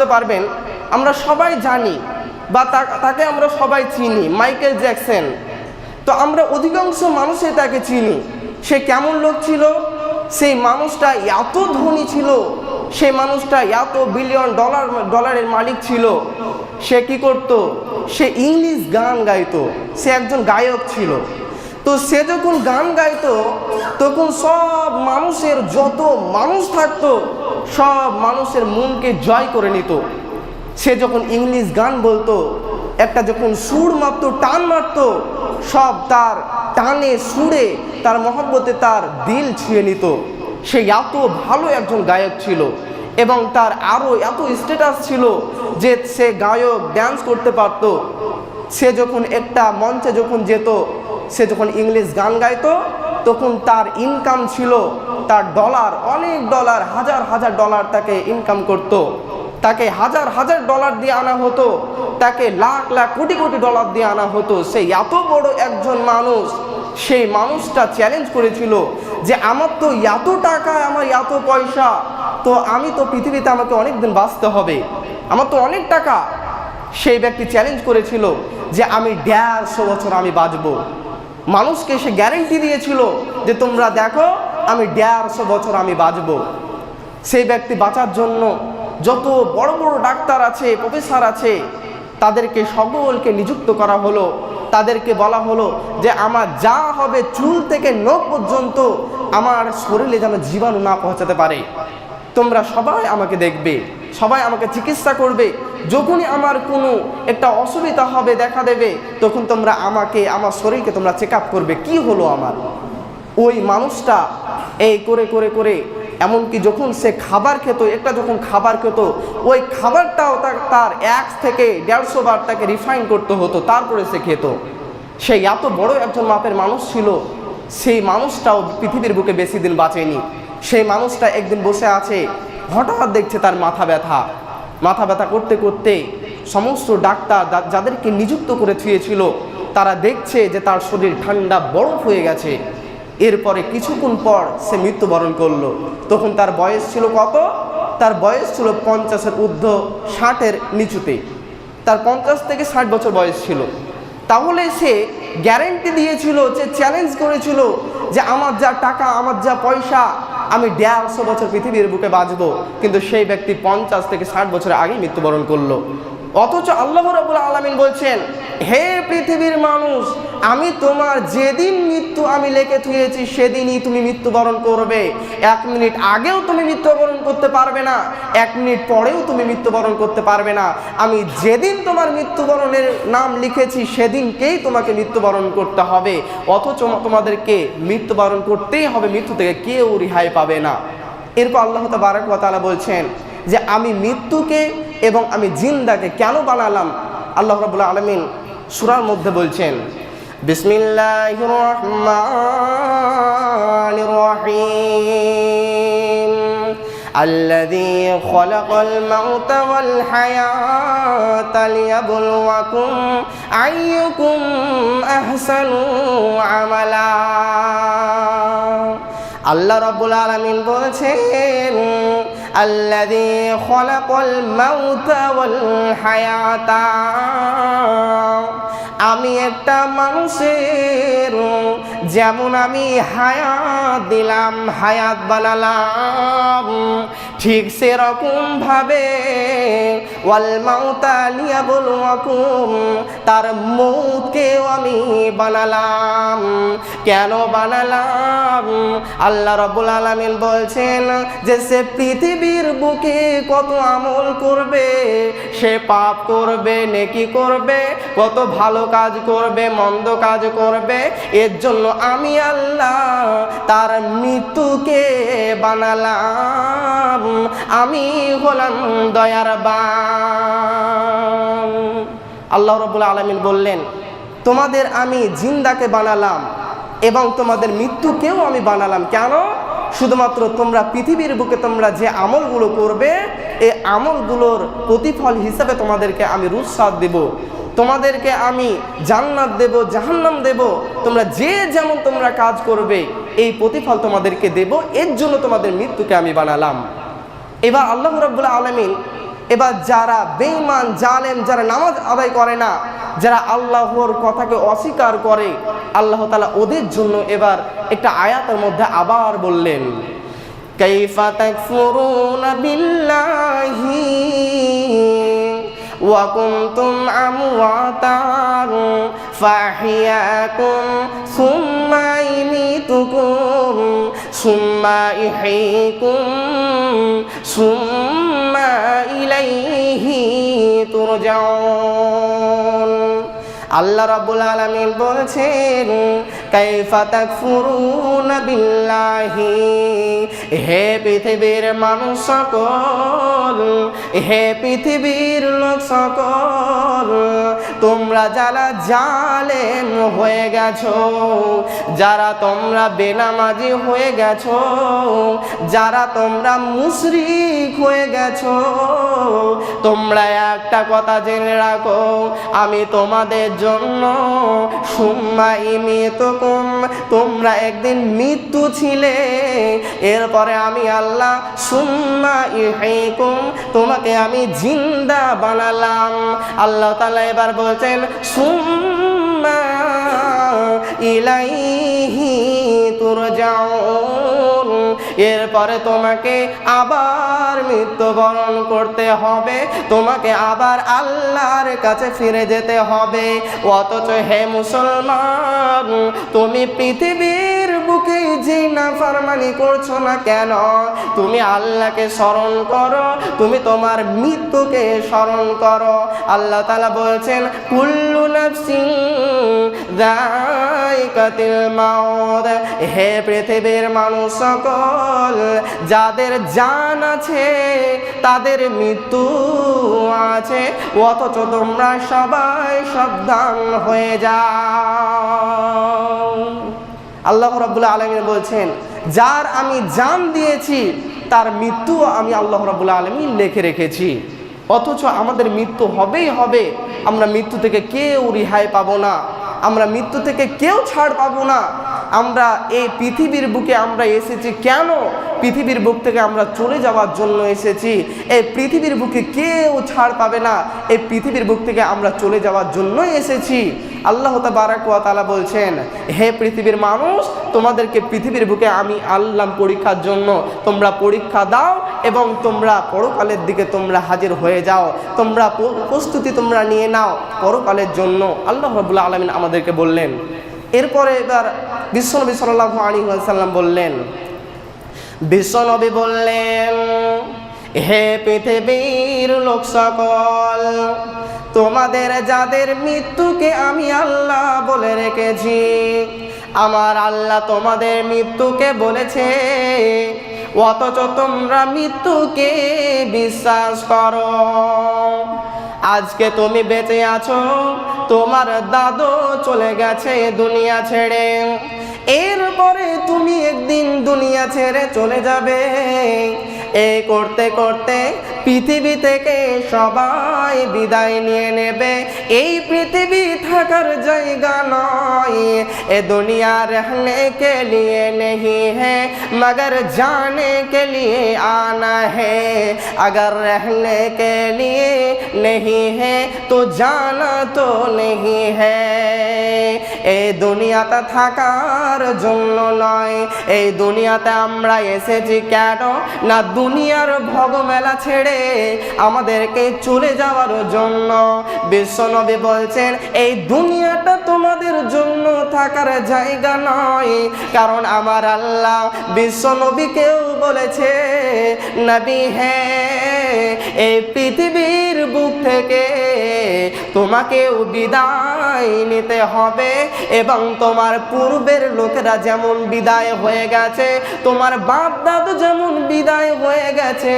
বুঝতে পারবেন, আমরা সবাই জানি বা তাকে আমরা সবাই চিনি, মাইকেল জ্যাকসন। তো আমরা অধিকাংশ মানুষই তাকে চিনি। সে কেমন লোক ছিল? সেই মানুষটা এত ধনী ছিল, সেই মানুষটা এত বিলিয়ন ডলারের মালিক ছিল। সে কি করত? সে ইংলিশ গান গাইতো। সে একজন গায়ক ছিল। তো সে যখন গান গাইতো তখন সব মানুষের, যত মানুষ থাকতো সব মানুষের মনকে জয় করে নিত। সে যখন ইংলিশ গান বলতো, একটা যখন সুর মারতো, টান মারতো, সব তার টানে সুরে তার মহব্বতে তার দিল ছুঁয়ে নিত। সে এত ভালো একজন গায়ক ছিল এবং তার আরও এত স্ট্যাটাস ছিল যে সে গায়ক, ড্যান্স করতে পারত। সে যখন একটা মঞ্চে যখন যেত, সে যখন ইংলিশ গান গাইতো তখন তার ইনকাম ছিল, তার ডলার, অনেক ডলার, হাজার হাজার ডলার তাকে ইনকাম করত। তাকে হাজার হাজার ডলার দিয়ে আনা হতো, তাকে লাখ লাখ কোটি কোটি ডলার দিয়ে আনা হতো। সেই এত বড় একজন মানুষ, সেই মানুষটা চ্যালেঞ্জ করেছিল যে আমার তো এত টাকা, আমার এত পয়সা, তো আমি তো পৃথিবীতে আমাকে অনেক দিন বাঁচতে হবে, আমার তো অনেক টাকা। সেই ব্যক্তি চ্যালেঞ্জ করেছিল যে আমি 150 বছর আমি বাঁচব। মানুষকে সে গ্যারেন্টি দিয়েছিল যে তোমরা দেখো আমি 150 বছর আমি বাঁচব। সেই ব্যক্তি বাঁচার জন্য যত বড় বড় ডাক্তার আছে, প্রফেসর আছে, তাদেরকে সকলকে নিযুক্ত করা হলো। তাদেরকে বলা হলো যে আমার যা হবে চুল থেকে নখ পর্যন্ত আমার শরীরে যেন জীবাণু না পৌঁছাতে পারে। তোমরা সবাই আমাকে দেখবে, সবাই আমাকে চিকিৎসা করবে। যখনই আমার কোনো একটা অসুবিধা হবে, দেখা দেবে, তখন তোমরা আমাকে, আমার শরীরকে তোমরা চেক আপ করবে কি হলো আমার। ওই মানুষটা এই করে করে করে এমনকি যখন সে খাবার খেত, একটা যখন খাবার খেত, ওই খাবারটাও তার 1 থেকে 150 বার তাকে রিফাইন করতে হতো, তারপরে সে খেত। সে এত বড় একজন মাপের মানুষ ছিল। সেই মানুষটাও পৃথিবীর বুকে বেশি দিন বাঁচেনি। সেই মানুষটা একদিন বসে আছে, হঠাৎ দেখছে তার মাথা ব্যথা করতে করতে সমস্ত ডাক্তার যাদেরকে নিযুক্ত করে থুয়েছিল তারা দেখছে যে তার শরীর ঠান্ডা বরফ হয়ে গেছে। এরপরে কিছুক্ষণ পর সে মৃত্যুবরণ করলো। তখন তার বয়স ছিল কত? তার বয়স ছিল 50-এর ঊর্ধ্ব, 60-এর নিচুতে। তার 50 থেকে 60 বছর বয়স ছিল। তাহলে সে গ্যারেন্টি দিয়েছিল, যে চ্যালেঞ্জ করেছিল যে আমার যা টাকা, আমার যা পয়সা, আমি 150 বছর পৃথিবীর বুকে বাঁচবো। কিন্তু সেই ব্যক্তি 50 থেকে 60 বছর আগে মৃত্যুবরণ করলো। অথচ আল্লাহ রাব্বুল আলামিন বলছেন, হে পৃথিবীর মানুষ, আমি তোমার যেদিন মৃত্যু আমি লিখে থুয়েছি সেদিনই তুমি মৃত্যুবরণ করবে। 1 মিনিট আগেও তুমি মৃত্যুবরণ করতে পারবে না, 1 মিনিট পরেও তুমি মৃত্যুবরণ করতে পারবে না। আমি যেদিন তোমার মৃত্যুবরণের নাম লিখেছি সেদিনকেই তোমাকে মৃত্যুবরণ করতে হবে। অথচ তোমাদেরকে মৃত্যুবরণ করতেই হবে, মৃত্যু থেকে কেউ রেহাই পাবে না। এরপর আল্লাহ তাবারক ওয়া তাআলা বলছেন যে আমি মৃত্যুকে এবং আমি জিন্দাকে কেন বানালাম। আল্লাহ রাব্বুল আলামিন সূরার মধ্যে বলছেন, বিসমিল্লাহির রহমানির রহিম, আল্লাযী খালাকাল মাউতা ওয়াল হায়াতা লিয়াবলুয়াকুম আইয়ুকুম আহসানু আমালা। আল্লাহ রাব্বুল আলামিন বলছেন, আল্লাযী খালাকাল মাউতা ওয়াল হায়াতা, আমি একটা মানুষের যেমন আমি হায়াত দিলাম, হায়াত বানালাম, ঠিক সেরকম ভাবে ওয়াল মাউতা লিয়াবলুয়াকুম, তার মৌতকেও আমি বানালাম। কেন বানালাম? আল্লাহ রাব্বুল আলামিন বলছেন যে সে পৃথিবীর বুকে কত আমল করবে, সে পাপ করবে, নেকি করবে, কত ভালো কাজ করবে, মন্দ কাজ করবে, এর জন্য আমি আল্লাহ তার মৃত্যুকে বানালাম। আমি হলাম দয়ার বান। আল্লাহ রাব্বুল আলামিন বললেন, তোমাদের আমি জিন্দাকে বানালাম এবং তোমাদের মৃত্যুকেও আমি বানালাম। কেন? শুধুমাত্র তোমরা পৃথিবীর বুকে তোমরা যে আমলগুলো করবে, এই আমলগুলোর প্রতিফল হিসাবে তোমাদেরকে আমি রুসসাদ দেব, তোমাদেরকে আমি জান্নাত দেব, জাহান্নাম দেব। তোমরা যে যেমন তোমরা কাজ করবে এই প্রতিফল তোমাদেরকে দেব, এর জন্য তোমাদের মৃত্যুকে আমি বানালাম। এবার আল্লাহ রাব্বুল আলামিন এবার যারা বেঈমান জালেম, যারা নামাজ আদায় করে না, যারা আল্লাহর কথাকে অস্বীকার করে, আল্লাহ তাআলা ওদের জন্য এবার একটা আয়াতের মধ্যে আবার বললেন, কাইফা তাকফুরুনা বিল্লাহি ওয়া কুনতুম আমওয়াতান ফাহিয়াকুম সুম্মা ইমিতুকুম সুম্মা ইহয়িকুম সুম্মা ইলাইহি তুরজাউন। আল্লাহ রাব্বুল আলামিন বলছেন, কাইফা তাকফুরুনা বিল্লাহি, হে পৃথিবীর মানুষ সকল, হে পৃথিবীর লোক সকল, তোমরা যারা জালেম হয়ে গেছো, যারা তোমরা বেনামাজি হয়ে গেছো, যারা তোমরা মুশরিক হয়ে গেছো, তোমরা একটা কথা জেনে রাখো, আমি তোমাদের জন্য সুম্মা ইমিতুকুম, তোমরা একদিন মৃত্যু ছিলে, এরপরে আমি আল্লাহ সুম্মা ইহয়িকুম, তোমাকে আমি জিন্দা বানালাম। আল্লাহ তাআলা এবার বলছেন সুম্মা ইলাইহি তুরজাউন, এরপরে তোমাকে আবার মৃত্যুবরণ করতে হবে, তোমাকে আবার আল্লাহর কাছে ফিরে যেতে হবে। অথচ হে মুসলমান, তুমি পৃথিবীর বুকে যে নাফরমানি করছো না কেন, তুমি আল্লাহকে স্মরণ করো, তুমি তোমার মৃত্যুকে স্মরণ করো। আল্লাহ তাআলা বলছেন, কুল্লু নাফসিন যায়কাতুল মাউত, হে পৃথিবীর মানুষ সকল, যাদের জান আছে তাদের মৃত্যু আছে, অথচ তোমরা সবাই সাবধান হয়ে যাও। আল্লাহ রাব্বুল আলামিন বলছেন, যার আমি জান দিয়েছি তার মৃত্যু আমি আল্লাহ রাব্বুল আলামিন লিখে রেখেছি, অথচ আমাদের মৃত্যু হবেই হবে। আমরা মৃত্যু থেকে কেউ রেহাই পাবো না, আমরা মৃত্যু থেকে কেউ ছাড় পাবো না। আমরা এই পৃথিবীর বুকে আমরা এসেছি কেন? পৃথিবীর বুক থেকে আমরা চলে যাওয়ার জন্য এসেছি। এই পৃথিবীর বুকে কেউ ছাড় পাবে না, এই পৃথিবীর বুক থেকে আমরা চলে যাওয়ার জন্যই এসেছি। আল্লাহ তাবারাক ওয়া তাআলা বলছেন, হে পৃথিবীর মানুষ, তোমাদেরকে পৃথিবীর বুকে আমি আল্লাহ পরীক্ষার জন্য, তোমরা পরীক্ষা দাও এবং তোমরা পরকালের দিকে তোমরা হাজির হয়ে যাও, তোমরা প্রস্তুতি তোমরা নিয়ে নাও পরকালের জন্য। আল্লাহ রাব্বুল আলামিন আমাদেরকে বললেন। এরপরে এবার বিশ্বনবী সাল্লাল্লাহু আলাইহি ওয়াসাল্লাম বললেন, বিশ্বনবী বললেন, হে পৃথিবীর লোক সকল, তোমাদের যাদের মৃত্যুকে আমি আল্লাহ বলে রেখেছি, আমার আল্লাহ তোমাদের মৃত্যুকে বলেছে, অথচ তোমরা মৃত্যুকে বিশ্বাস করো। আজকে তুমি বেঁচে আছো, তোমার দাদু চলে গেছে দুনিয়া ছেড়ে, এরপরে তুমি একদিন দুনিয়া ছেড়ে চলে যাবে। এই করতে করতে পৃথিবী থেকে সবাই বিদায় নিয়ে নেবে। এই পৃথিবী থাকার জায়গা নয়, এ দুনিয়া रहने के लिए नहीं है मगर जाने के लिए आना है। अगर रहने के लिए नहीं है तो जाना तो नहीं है। এই দুনিয়াতে থাকার জন্য নয়, এই দুনিয়াতে আমরা এসেছি কেন না দুনিয়ার ভোগমেলা ছেড়ে আমাদেরকে চলে যাওয়ার জন্য। বিশ্বনবী বলছেন, এই দুনিয়াটা তোমাদের জন্য থাকার জায়গা নয়, কারণ আমার আল্লাহ বিশ্বনবীকেও বলেছে, নবী হ্যাঁ, এই পৃথিবীর বুক থেকে তোমাকেও বিদায় নিতে হবে এবং তোমার পূর্বের লোকেরা যেমন বিদায় হয়ে গেছে, তোমার বাপ দাদু যেমন বিদায় হয়ে গেছে,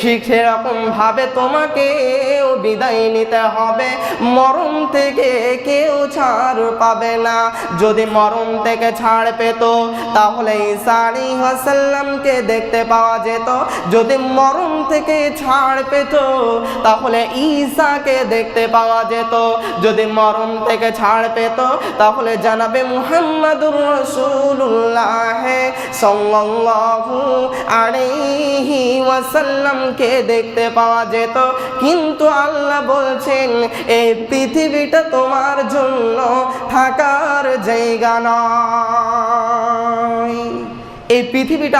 ঠিক সেরকম ভাবে তোমাকেও বিদায় নিতে হবে। মরণ থেকে কেউ ছাড় পাবে না। যদি মরণ থেকে ছাড় পেত তাহলে ঈসা আলাইহিস সালামকে দেখতে পাওয়া যেত। যদি মরণ থেকে থেকে ছাড় পেত তাহলে ঈসাকে দেখতে পাওয়া যেত, যদি মরণ থেকে ছাড় পেত তাহলে জানাবে মুহাম্মাদুর রাসূলুল্লাহ সাল্লাল্লাহু আলাইহি ওয়াসাল্লামকে দেখতে পাওয়া যেত। কিন্তু আল্লাহ বলছেন এই পৃথিবীটা তোমার জন্য থাকার জায়গা নয়, এই পৃথিবীটা